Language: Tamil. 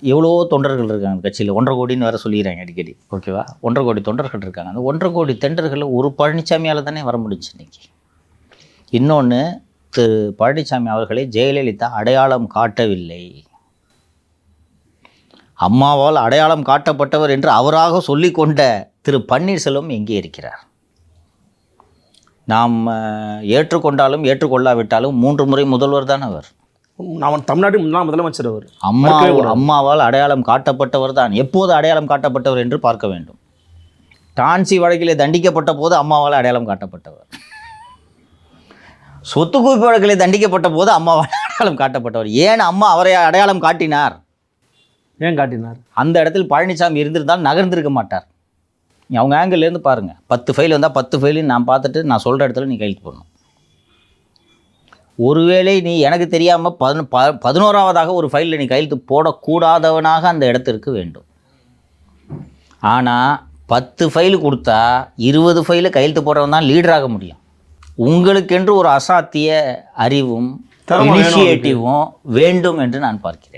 எவ்வளோ தொண்டர்கள் இருக்காங்க கட்சியில், 1.5 கோடின்னு வேறு சொல்லிடுறாங்க அடிக்கடி. ஓகேவா, 1.5 கோடி தொண்டர்கள் இருக்காங்க. அந்த 1.5 கோடி தொண்டர்களில் ஒரு பழனிசாமியால் தானே வர முடிச்சு இன்னைக்கு. இன்னொன்று, திரு பழனிசாமி அவர்களை ஜெயலலிதா அடையாளம் காட்டவில்லை. அம்மாவால் அடையாளம் காட்டப்பட்டவர் என்று அவராக சொல்லிக்கொண்ட திரு பன்னீர்செல்வம் எங்கே இருக்கிறார்? நாம் ஏற்றுக்கொண்டாலும் ஏற்றுக்கொள்ளாவிட்டாலும் 3 முறை முதல்வர் தான் அவர். நான் தமிழ்நாட்டின் முன்னாள் முதலமைச்சர் அவர். அம்மாவால் அடையாளம் காட்டப்பட்டவர் தான். எப்போது அடையாளம் காட்டப்பட்டவர் என்று பார்க்க வேண்டும். டான்சி வழக்கிலே தண்டிக்கப்பட்ட போது அம்மாவால் அடையாளம் காட்டப்பட்டவர். சொத்து குவிப்பு வழக்கிலே தண்டிக்கப்பட்ட போது அம்மாவால் அடையாளம் காட்டப்பட்டவர். ஏன் அம்மா அவரை அடையாளம் காட்டினார்? ஏன் காட்டினார்? அந்த இடத்தில் பழனிசாமி இருந்திருந்தால் நகர்ந்திருக்க மாட்டார். அவங்க ஆங்கிள்லேருந்து பாருங்கள். 10 ஃபைல் வந்தால் 10 ஃபைலையும் நான் பார்த்துட்டு நான் சொல்கிற இடத்துல நீ கையெழுத்து போடணும். ஒருவேளை நீ எனக்கு தெரியாமல் 11ஆவதாக ஒரு ஃபைலில் நீ கையெழுத்து போடக்கூடாதவனாக அந்த இடத்திற்கு வேண்டும். ஆனால் 10 ஃபைல் கொடுத்தா 20 ஃபைலில் கையெழுத்து போடுறவன் தான் லீடராக முடியும். உங்களுக்கென்று ஒரு அசாத்திய அறிவும் இனிஷியேட்டிவும் வேண்டும் என்று நான் பார்க்கிறேன்.